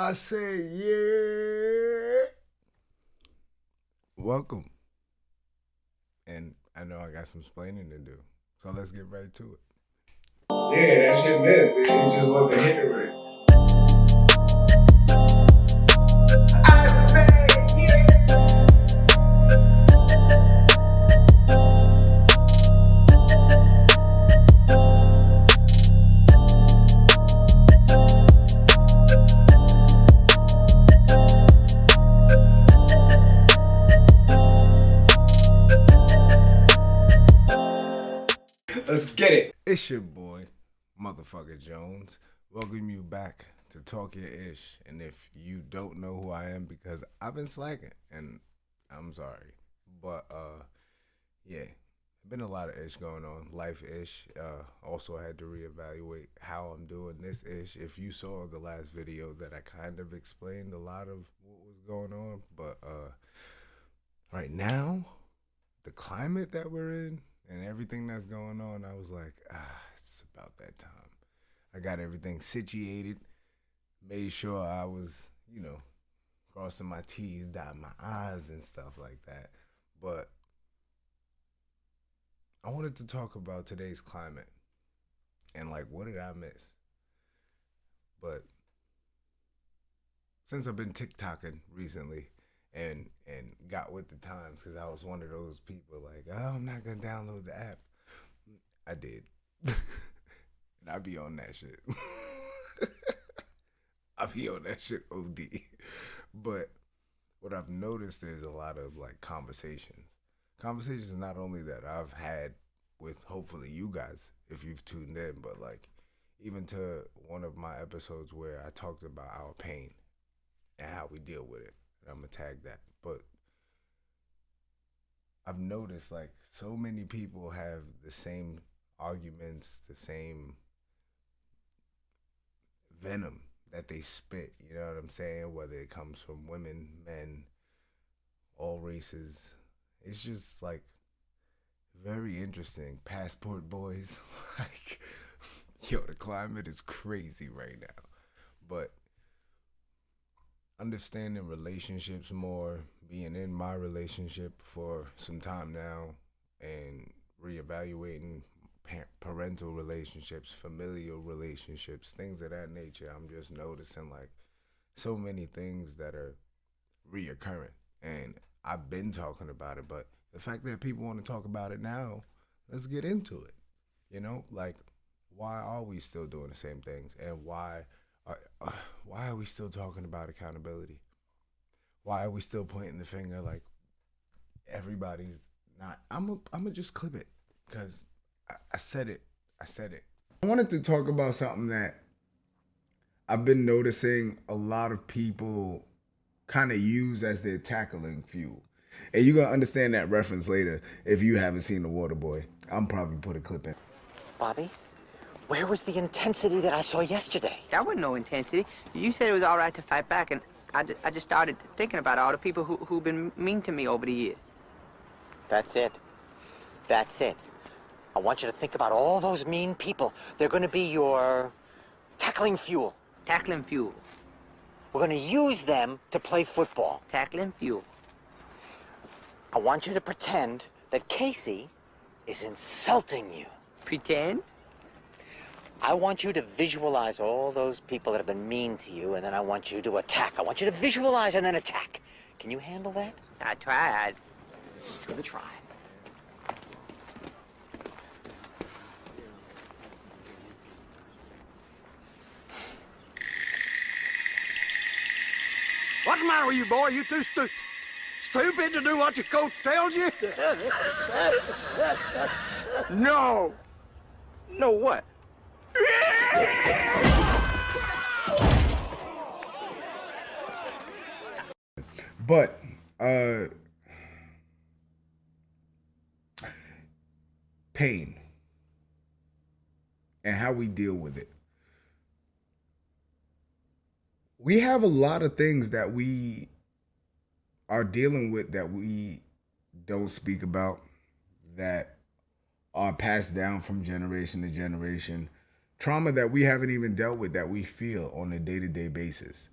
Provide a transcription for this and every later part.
I say, yeah. Welcome. And I know I got some explaining to do. So let's get right to it. Yeah, that shit missed. It just wasn't hitting right. I say, let's get it. It's your boy, motherfucker Jones. Welcome you back to Talk Your Ish. And if you don't know who I am, because I've been slacking, and I'm sorry. But yeah, been a lot of ish going on, life ish. Also had to reevaluate how I'm doing this ish. If you saw the last video that I kind of explained a lot of what was going on, but right now, the climate that we're in and everything that's going on, I was like, it's about that time. I got everything situated, made sure I was, crossing my T's, dotting my I's and stuff like that. But I wanted to talk about today's climate and like what did I miss? But since I've been TikToking recently and got with the times because I was one of those people like, oh, I'm not gonna download the app. I did. And I be on that shit. I be on that shit OD. But what I've noticed is a lot of like conversations. Conversations not only that I've had with hopefully you guys if you've tuned in, but like even to one of my episodes where I talked about our pain and how we deal with it. And I'm gonna tag that. But I've noticed like so many people have the same arguments, the same venom that they spit, you know what I'm saying? Whether it comes from women, men, all races. It's just like very interesting. Passport boys. Like, yo, the climate is crazy right now. But understanding relationships more, being in my relationship for some time now, and reevaluating parental relationships, familial relationships, things of that nature. I'm just noticing like so many things that are reoccurring. And I've been talking about it, but the fact that people want to talk about it now, let's get into it. Like why are we still doing the same things, and are, why are we still talking about accountability? Why are we still pointing the finger like everybody's not? I'm gonna just clip it because I said it. I said it. I wanted to talk about something that I've been noticing a lot of people kind of use as their tackling fuel. And you're gonna understand that reference later if you haven't seen The Water Boy. I'm probably put a clip in. Bobby, where was the intensity that I saw yesterday? That wasn't no intensity. You said it was all right to fight back, and I just started thinking about all the people who've been mean to me over the years. That's it. That's it. I want you to think about all those mean people. They're going to be your tackling fuel. Tackling fuel. We're going to use them to play football. Tackling fuel. I want you to pretend that Casey is insulting you. Pretend? I want you to visualize all those people that have been mean to you, and then I want you to attack. I want you to visualize and then attack. Can you handle that? I tried. Just give it a try. What's the matter with you, boy? You too stupid to do what your coach tells you? No! No what? But pain and how we deal with it. We have a lot of things that we are dealing with that we don't speak about, that are passed down from generation to generation. Trauma that we haven't even dealt with that we feel on a day-to-day basis.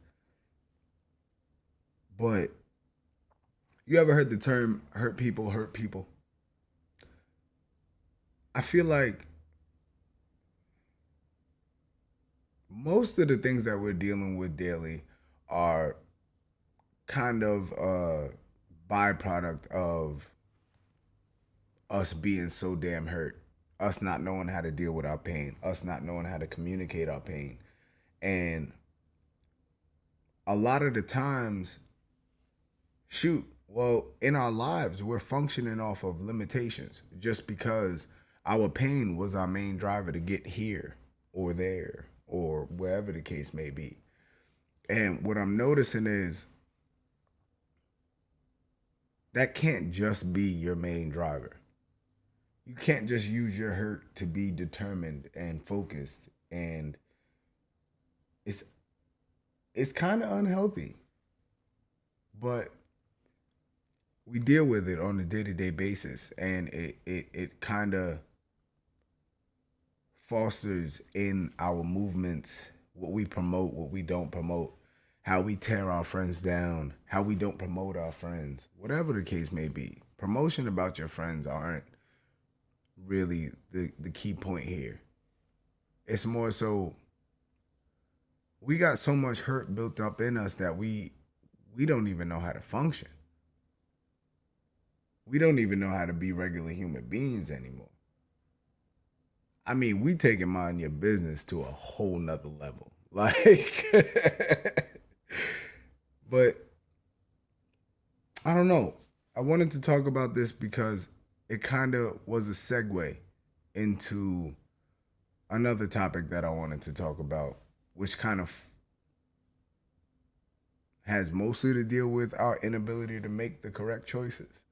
But you ever heard the term hurt people hurt people? I feel like most of the things that we're dealing with daily are kind of a byproduct of us being so damn hurt, us not knowing how to deal with our pain, us not knowing how to communicate our pain. And a lot of the times, in our lives, we're functioning off of limitations just because our pain was our main driver to get here or there or wherever the case may be. And what I'm noticing is that can't just be your main driver. You can't just use your hurt to be determined and focused, and it's kind of unhealthy. But we deal with it on a day-to-day basis, and it kind of fosters in our movements what we promote, what we don't promote, how we tear our friends down, how we don't promote our friends, whatever the case may be. Promotion about your friends aren't really the key point here. It's more so we got so much hurt built up in us that we don't even know how to function. We don't even know how to be regular human beings anymore. I mean, we taking mind your business to a whole nother level. Like, but I don't know. I wanted to talk about this because it kind of was a segue into another topic that I wanted to talk about, which kind of has mostly to deal with our inability to make the correct choices,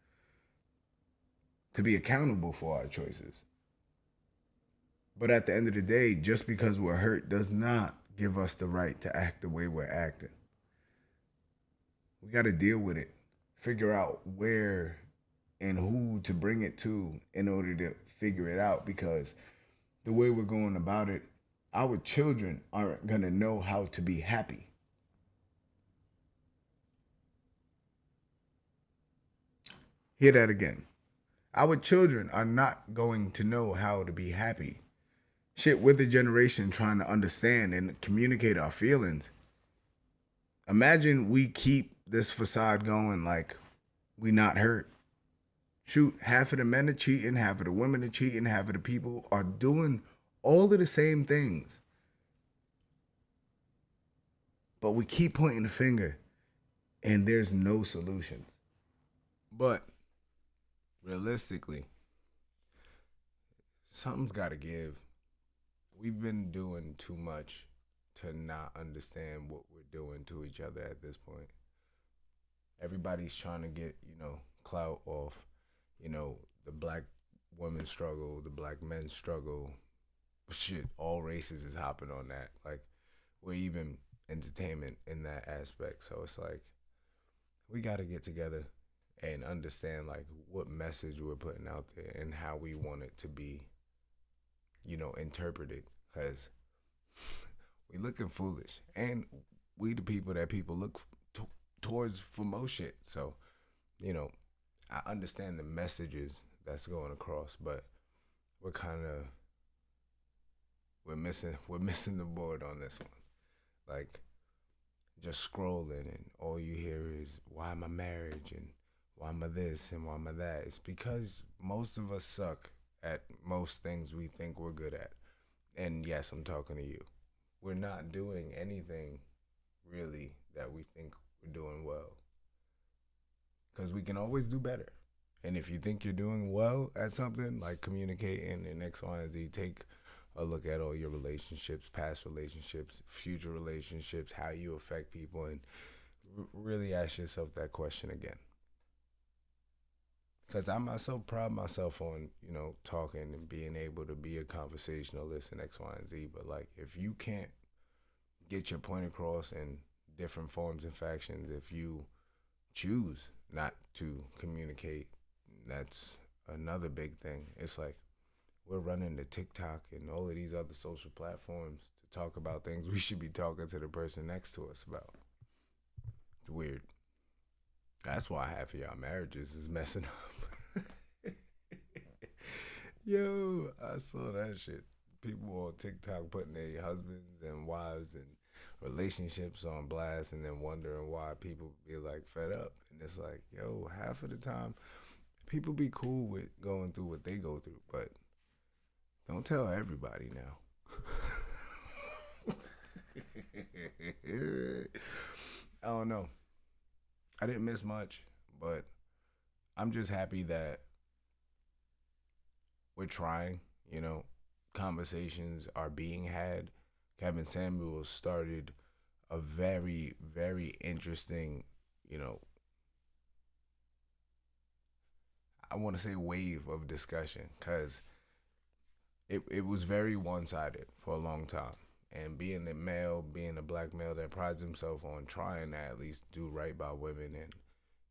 to be accountable for our choices. But at the end of the day, just because we're hurt does not give us the right to act the way we're acting. We got to deal with it, figure out where and who to bring it to in order to figure it out, because the way we're going about it, our children aren't going to know how to be happy. Hear that again. Our children are not going to know how to be happy. Shit, we're the generation trying to understand and communicate our feelings. Imagine we keep this facade going like we not hurt. Shoot, half of the men are cheating, half of the women are cheating, half of the people are doing all of the same things. But we keep pointing the finger and there's no solutions. But realistically, something's got to give. We've been doing too much to not understand what we're doing to each other at this point. Everybody's trying to get, clout off, the black women's struggle, the black men's struggle. Shit, all races is hopping on that. Like, we're even entertainment in that aspect. So it's like, we got to get together and understand, like, what message we're putting out there and how we want it to be, interpreted. Because we looking foolish. And we the people that people look towards for most shit. So, I understand the messages that's going across, but we're missing the board on this one. Like, just scrolling and all you hear is, why am I marriage and why am I this and why am I that? It's because most of us suck at most things we think we're good at. And yes, I'm talking to you. We're not doing anything really that we think we're doing well. Because we can always do better. And if you think you're doing well at something, like communicating and X, Y, and Z, take a look at all your relationships, past relationships, future relationships, how you affect people, and really ask yourself that question again. Because I myself pride myself on, talking and being able to be a conversationalist and X, Y, and Z. But, like, if you can't get your point across in different forms and factions, if you choose not to communicate, that's another big thing. It's like we're running to TikTok and all of these other social platforms to talk about things we should be talking to the person next to us about. It's weird. That's why half of y'all marriages is messing up. Yo, I saw that shit. People on TikTok putting their husbands and wives and relationships on blast and then wondering why people be like fed up. And it's like, yo, half of the time, people be cool with going through what they go through, but don't tell everybody now. I don't know. I didn't miss much, but I'm just happy that we're trying, you know, conversations are being had. Kevin Samuels started a very, very interesting, you know, I want to say wave of discussion, because it was very one-sided for a long time. And being a male, being a black male that prides himself on trying to at least do right by women and,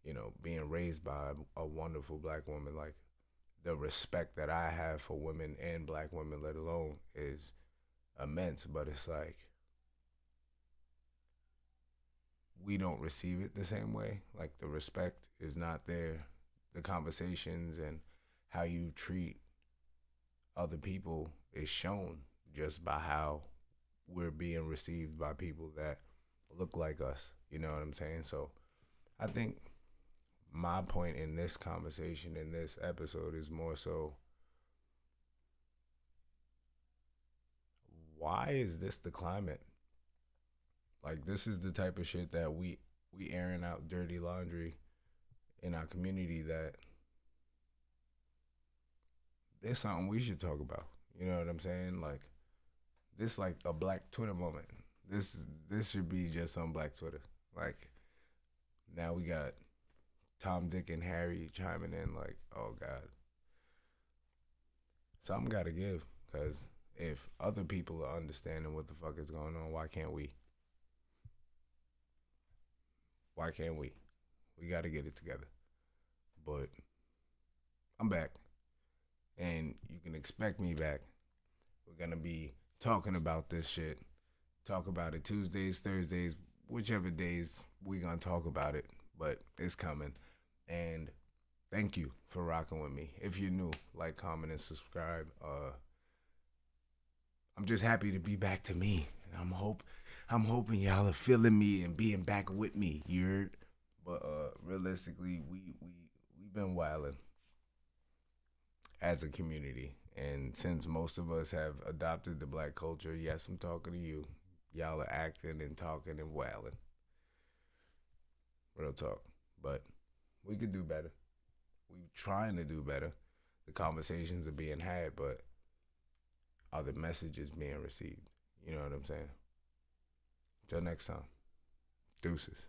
you know, being raised by a wonderful black woman, like, the respect that I have for women and black women, let alone, is immense. But it's like, we don't receive it the same way. Like, the respect is not there. The conversations and how you treat other people is shown just by how we're being received by people that look like us. You know what I'm saying? So I think my point in this conversation, in this episode, is more so, why is this the climate? Like, this is the type of shit that we airing out dirty laundry in our community, that there's something we should talk about. You know what I'm saying? Like, this like a Black Twitter moment. This should be just on Black Twitter. Like, now we got Tom, Dick, and Harry chiming in like, oh God. Something gotta give, because if other people are understanding what the fuck is going on, why can't we? Why can't we? We gotta get it together. But I'm back, and you can expect me back. We're gonna be talking about this shit. Talk about it Tuesdays, Thursdays, whichever days we gonna talk about it. But it's coming. And thank you for rocking with me. If you're new, like, comment, and subscribe. I'm just happy to be back to me. I'm hoping y'all are feeling me and being back with me. You heard? But realistically, we've been wilding as a community. And since most of us have adopted the black culture, yes, I'm talking to you. Y'all are acting and talking and wilding. Real talk. But we could do better. We're trying to do better. The conversations are being had, but are the messages being received? You know what I'm saying? Till next time. Deuces.